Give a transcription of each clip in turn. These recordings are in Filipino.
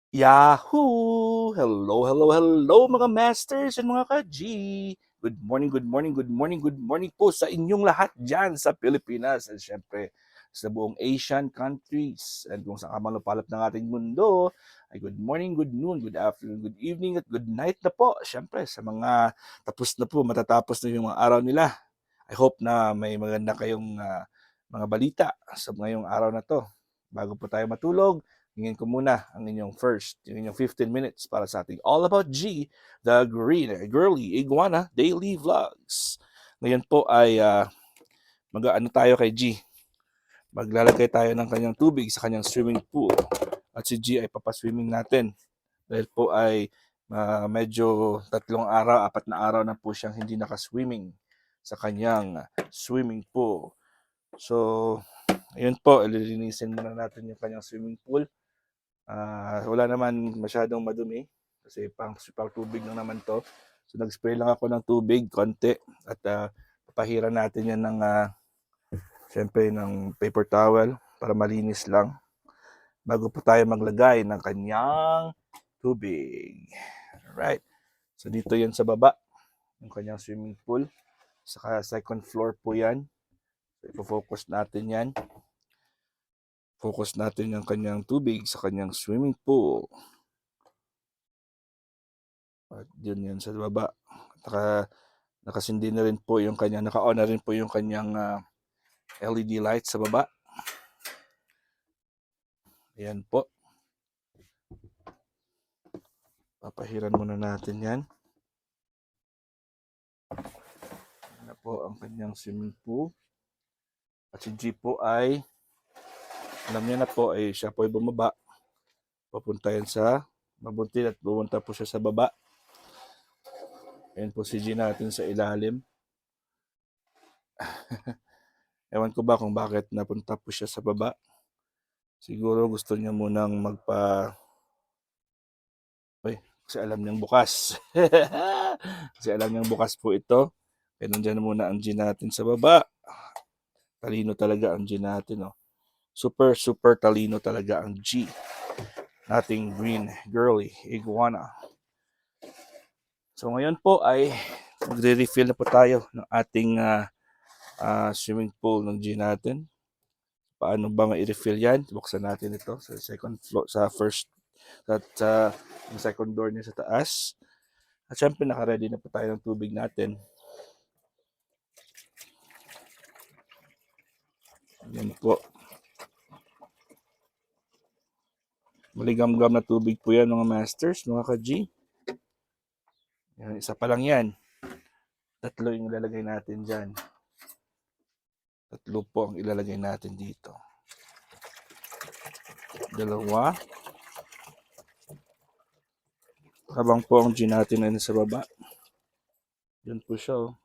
Yahoo! Hello, hello, hello mga masters and mga ka-G! Good morning, good morning, good morning, good morning po sa inyong lahat dyan sa Pilipinas at syempre sa buong Asian countries and kung saan ka man lupalop ng ating mundo ay good morning, good noon, good afternoon, good evening at good night na po. Syempre sa mga tapos na po, matatapos na yung mga araw nila. I hope na may maganda kayong mga balita sa ngayong araw na to. Bago po tayo matulog, hingin ko muna ang inyong yung inyong 15 minutes para sa ating All About G, the Green Girly Iguana Daily Vlogs. Ngayon po ay mag-ano tayo kay G. Maglalagay tayo ng kanyang tubig sa kanyang swimming pool. At si G ay papaswimming natin. Dahil po ay medyo 3 araw, 4 na araw na po siyang hindi nakaswimming sa kanyang swimming pool. So, ayun po, ililinisin muna natin yung kanyang swimming pool. Wala naman masyadong madumi kasi pang tubig lang naman to. So nag-spray lang ako ng tubig, konti, at papahiran natin yan ng syempre ng paper towel para malinis lang bago po tayo maglagay ng kanyang tubig. Alright. So dito yan sa baba, yung kanyang swimming pool. Saka second floor po yan. So ipo-focus natin yan. Focus natin yung kanyang tubig sa kanyang swimming pool. At yun yan sa baba. Nakasindi na rin po yung kanyang, naka-on na rin po yung kanyang LED light sa baba. Ayan po. Papahiran muna natin yan. Ayan na po ang kanyang swimming pool. At si G po ay, alam niya na po, ay siya po ay bumaba. Papunta yan sa mabuntin at pumunta po siya sa baba. Ayan po si G natin sa ilalim. Ewan ko ba kung bakit napunta po siya sa baba. Siguro gusto niya munang kasi alam niyang bukas. Kasi alam niyang bukas po ito. Kaya nandiyan muna ang G natin sa baba. Talino talaga ang G natin. Oh. Super, super talino talaga ang G. Nating green girly iguana. So ngayon po ay magre-refill na po tayo ng ating swimming pool ng G natin. Paano ba ma-refill yan? Buksan natin ito sa second floor, sa first, sa second door niya sa taas. At syempre naka-ready na po tayo ng tubig natin. Yan po. Maligam-gam na tubig po yan mga masters, mga ka-G. Yan, isa pa lang yan. 3 yung ilalagay natin dyan. 3 po ang ilalagay natin dito. 2. Habang po ang G natin ay nasa baba. Yun po siya. Oh.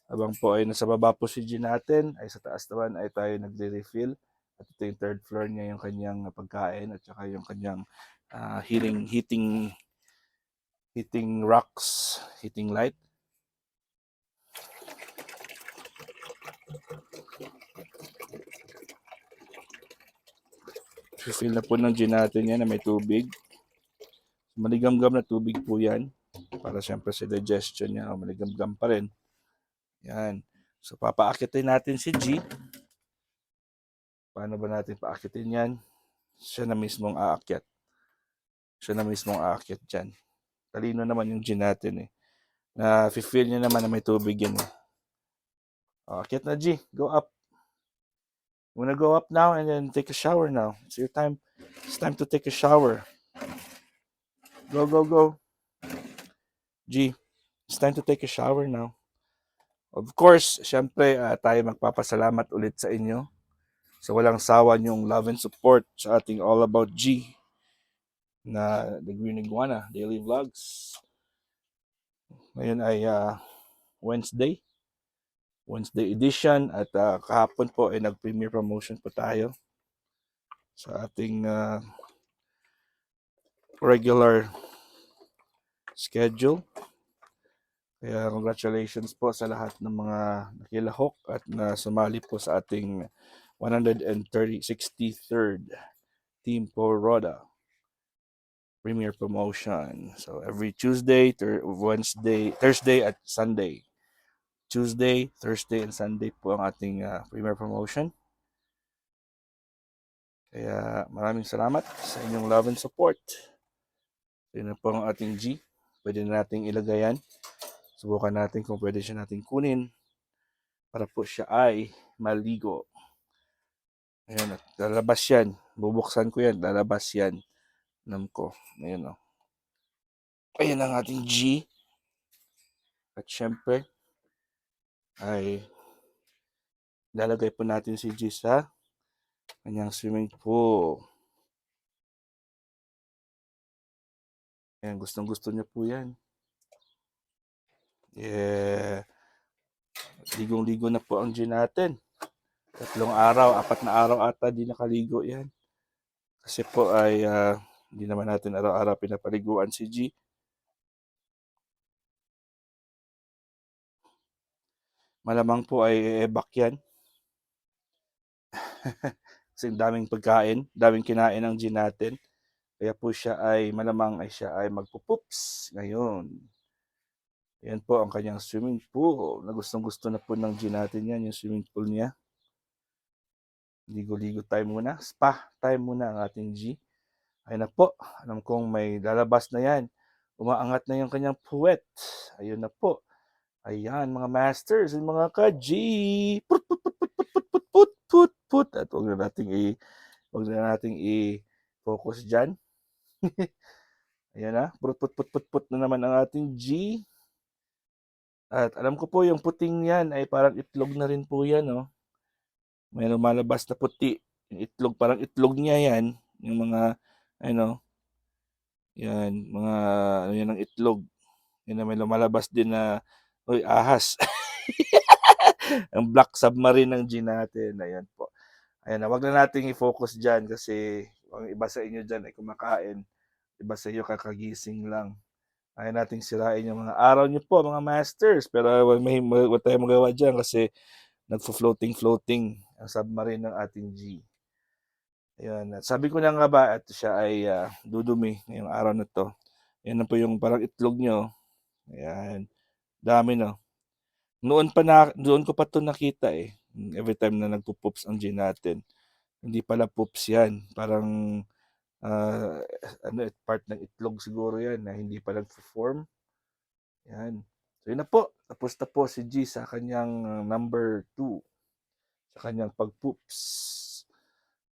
Habang po ay nasa baba po si G natin, ay sa taas naman ay tayo nagre-refill. At ito yung third floor niya, yung kanyang pagkain at saka yung kanyang heating rocks, heating light. Refill na po ng G natin yan na may tubig. Maligam-gam na tubig po yan. Para siyempre sa digestion niya, maligam-gam pa rin. Yan. So papaakitin natin si G. Paano ba natin paakitin yan? Siya na mismong aakyat. Siya na mismong aakyat dyan. Talino naman yung G natin eh. Na feel niya naman na may tubig yan eh. Aakyat na G. Go up. You wanna go up now and then take a shower now. It's your time. It's time to take a shower. Go, go, go. G, it's time to take a shower now. Of course, syempre tayo magpapasalamat ulit sa inyo sa walang sawa niyong love and support sa ating All About G na The Green Iguana Daily Vlogs. Ngayon ay Wednesday edition at kahapon po ay nag-premiere promotion po tayo sa ating regular schedule. Kaya congratulations po sa lahat ng mga nakilahok at na sumali po sa ating 163rd Team Por Roda. Premier Promotion. So every Tuesday, Wednesday, Thursday at Sunday. Tuesday, Thursday, and Sunday po ang ating Premier Promotion. Kaya maraming salamat sa inyong love and support. Yun na po ang ating G. Pwede na nating ilagay yan. Subukan natin kung pwede siya nating kunin para po siya ay maligo. Ayan, at lalabas yan. Bubuksan ko yan, lalabas yan. Nam ko. Ayan o. Ayan ang ating G. At syempre, ay lalagay po natin si G sa kanyang swimming pool. Ayan, gustong-gusto niya po yan. Yeah. Ligong-ligo na po ang G natin. 3 araw, 4 na araw ata di nakaligo yan. Kasi po ay hindi naman natin araw-araw pinapaliguan si G. Malamang po ay ebak yan. Kasi daming pagkain, daming kinain ng G natin. Kaya po siya ay malamang ay siya ay magpupoops ngayon. Yan po ang kanyang swimming pool. Na gustong-gusto na po ng G natin yan, yung swimming pool niya. Ligo-ligo tayo muna. Spa time muna ang ating G. Ayun na po. Alam kong may lalabas na yan. Umaangat na yung kanyang puwet. Ayun na po. Ayan, mga masters and mga ka-G. Put, put, put, put, put, put, put, put, put, put. At huwag na nating i-focus dyan. Ayan na. Put, put, put, put, put na naman ang ating G. At alam ko po yung puting yan ay parang itlog na rin po yan, no? May lumalabas na puti. Yung itlog, parang itlog niya yan. Yung mga, ano, yan, mga, ano yan ang itlog. Yan na may lumalabas din na, uy, ahas. Ang black submarine ng G natin. Ayan po. Ayan na, wag na nating i-focus dyan kasi ang iba sa inyo dyan ay kumakain. Iba sa iyo kakagising lang. Ayaw nating sirain yung mga araw niyo po, mga masters. Pero wag tayo magawa dyan kasi nagfo-floating ang submarine ng ating G. Ayan. At sabi ko na nga ba at siya ay dudumi ngayong araw na to. Yan na po yung parang itlog nyo. Ayan. Dami no. Doon ko pa to nakita eh. Every time na nagpo-poops ang G natin. Hindi pala poops yan. Parang part ng itlog siguro yan na hindi pa nagpo-form. Yan. So yun na po. Tapos na po si G sa kanyang number 2. Sa kanyang pag-poops.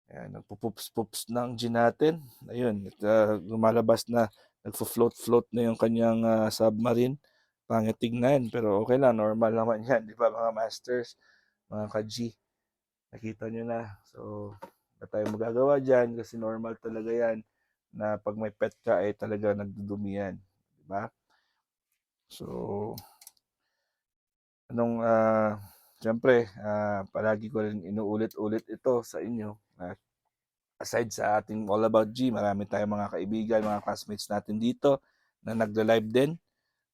Ayan, nagpo-poops ng G natin. Ayun, lumalabas na, nagfo-float na yung kanyang submarine. Pangit tignan, pero okay lang, normal naman yan, di ba mga masters, mga ka-G. Nakita nyo na. So, wala tayong magagawa dyan kasi normal talaga yan na pag may pet ka ay talaga nagdudumi yan. Di ba? So, siyempre, palagi ko rin inuulit-ulit ito sa inyo. Aside sa ating All About G, marami tayong mga kaibigan, mga classmates natin dito na nagla-live din.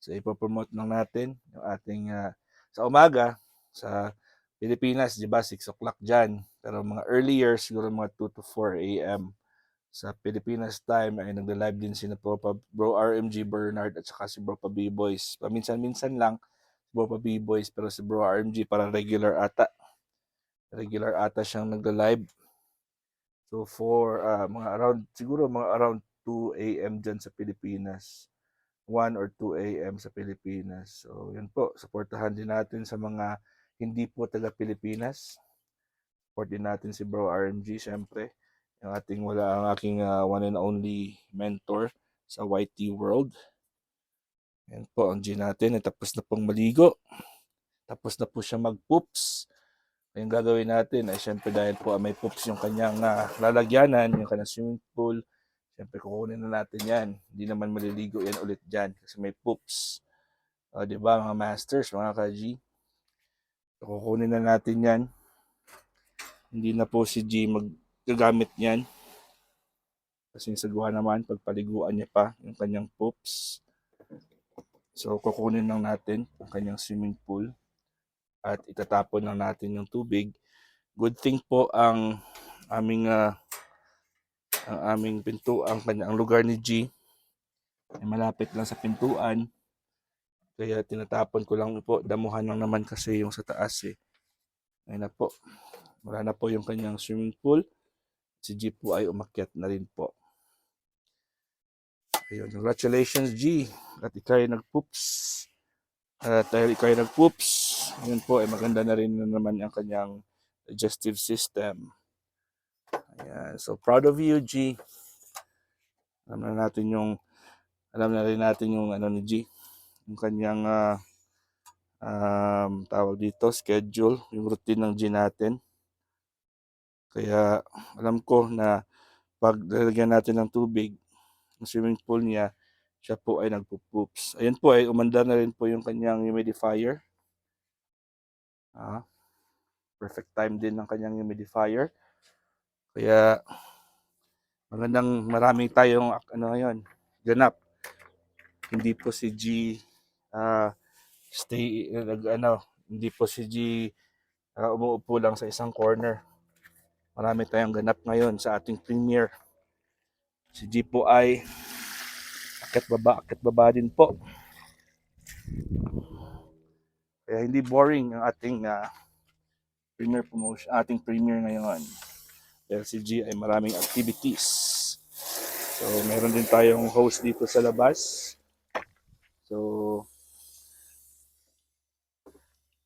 So, ipopromote lang natin yung ating sa umaga sa Pilipinas, di ba? 6 o'clock dyan. Pero mga earlier, siguro mga 2 to 4 a.m. Sa Pilipinas time ay nagla-live din si Bro RMG Bernard at saka si Bro Pa B-Boys. Paminsan-minsan lang Bro Pa B-Boys pero si Bro RMG para regular ata. Regular ata siyang nagla-live. So for siguro mga around 2 a.m. dyan sa Pilipinas. 1 or 2 a.m. sa Pilipinas. So yun po, supportahan din natin sa mga hindi po taga Pilipinas. Support din natin si Bro RMG syempre. Ang aking one and only mentor sa YT World. Yan po ang G natin. Tapos na pong maligo. Tapos na po siya mag-poops. Yung gagawin natin ay syempre dahil po may poops yung kanyang lalagyanan, yung kanyang swimming pool. Syempre kukunin na natin yan. Hindi naman maliligo yan ulit dyan kasi may poops. Diba mga masters, mga ka-G? Kukunin na natin yan. Hindi na po si G magagamit yan. Kasi sagwa naman, pagpaliguan niya pa yung kanyang poops. So kukunin lang natin ang kanyang swimming pool at itatapon lang natin yung tubig. Good thing po ang aming pinto, ang lugar ni G ay malapit lang sa pintuan. Kaya tinatapon ko lang po, damuhan lang naman kasi yung sa taas eh. Ayun na po, wala na po yung kanyang swimming pool. Si G po ay umakyat na rin po. Ayun, congratulations G. At ikaw ay nag-poops. At dahil ikaw ay nag-poops, yun po ay maganda na rin naman ang kanyang digestive system. Ayan, so proud of you G. Alam na rin natin yung ano ni G, yung kanyang tawag dito, schedule, yung routine ng G natin. Kaya alam ko na pag lalagyan natin ng tubig, yung swimming pool niya, siya po ay nagpo-poops. Ayun po ay umandar na rin po yung kanyang humidifier. Perfect time din ng kanyang humidifier. Kaya magandang marami tayong ano ngayon, ganap. Hindi po si G hindi po si G umuupo lang sa isang corner. Marami tayong ganap ngayon sa ating premiere. Si G po ay akit baba din po. Kaya hindi boring ang ating premiere promotion, ating premiere ngayon. Dahil si G ay maraming activities. So, meron din tayong host dito sa labas. So,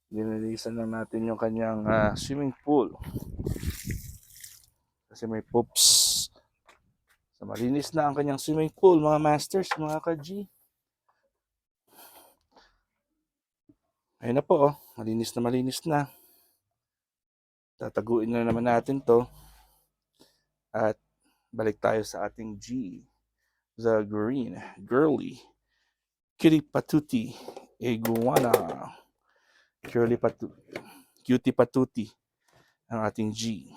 dinilisan lang natin yung kanyang swimming pool. Kasi may poops. So, malinis na ang kanyang swimming pool, mga masters, mga ka-G. Ayun na po, oh. Malinis na. Tataguin na naman natin to. At balik tayo sa ating G. The green, girly, kitty patuti, iguana, cutie patuti, ang ating G.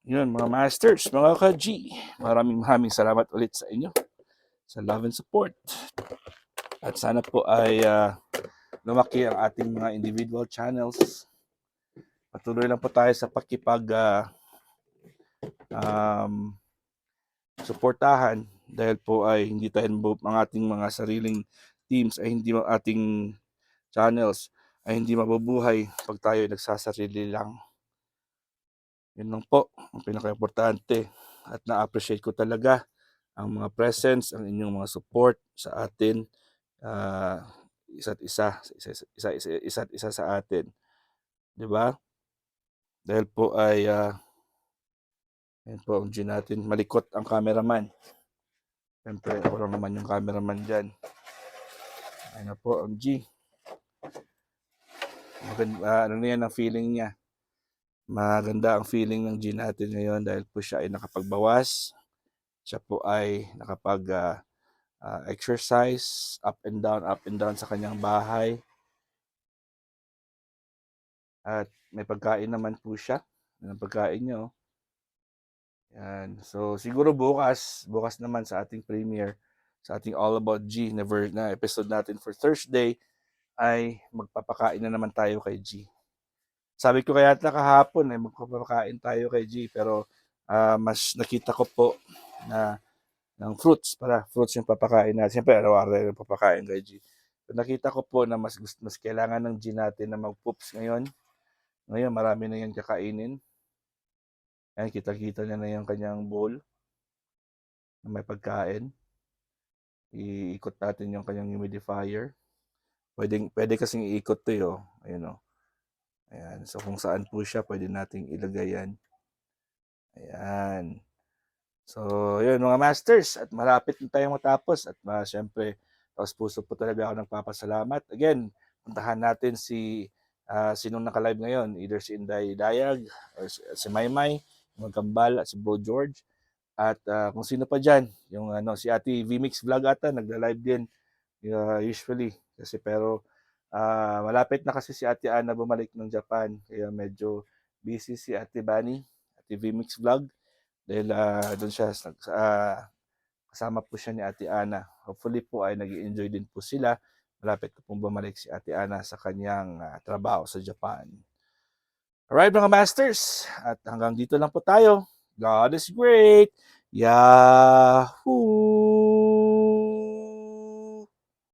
Yun, mga masters, mga ka-G. Maraming salamat ulit sa inyo sa love and support. At sana po ay lumaki ang ating mga individual channels. Patuloy lang po tayo sa suportahan dahil po ay hindi tayo ang ating mga sariling teams ay hindi ating channels ay hindi mabubuhay pag tayo ay nagsasarili lang. Yun lang po ang pinaka-importante at na-appreciate ko talaga ang mga presence, ang inyong mga support sa atin, isa't isa sa atin. 'Di ba? Dahil po ay yan po ang G natin, malikot ang cameraman. Siyempre, ako lang naman yung cameraman dyan. Ayun na po ang G. Maganda, ano yan ang feeling niya. Maganda ang feeling ng G natin ngayon dahil po siya ay nakapagbawas. Siya po ay exercise up and down sa kanyang bahay. At may pagkain naman po siya. Yan ang pagkain niyo. Yan. So siguro bukas naman sa ating premiere, sa ating All About G na episode natin for Thursday, ay magpapakain na naman tayo kay G. Sabi ko kaya kahapon ay magpapakain tayo kay G, pero mas nakita ko po na ng fruits yung papakain natin. Siyempre araw-araw yung papakain kay G. So, nakita ko po na mas kailangan ng G natin na mag-poops ngayon. Ngayon marami na yan kakainin. Ayan, kita-kita niya na yung kanyang bowl na may pagkain. Iikot natin yung kanyang humidifier. Pwede kasing iikot to yo. Ayun o. Ayan. So kung saan po siya, pwede nating ilagay yan. Ayan. So, yun mga masters. At malapit na tayong matapos. At syempre, taos puso po talaga ako nagpapasalamat. Again, puntahan natin sinong naka-live ngayon. Either si Inday Dayag, or si Maymay, Magkambal, at si Bro George. At kung sino pa dyan, yung si Ate VMix Vlog ata, nagla-live din usually. Pero malapit na kasi si Ate Ana bumalik ng Japan. Kaya medyo busy si Ate Bani, Ate VMix Vlog. Dahil doon siya, kasama po siya ni Ate Ana. Hopefully po ay nag-enjoy din po sila. Malapit na pong bumalik si Ate Ana sa kanyang trabaho sa Japan. Alright mga masters, at hanggang dito lang po tayo. God is great. Yahoo!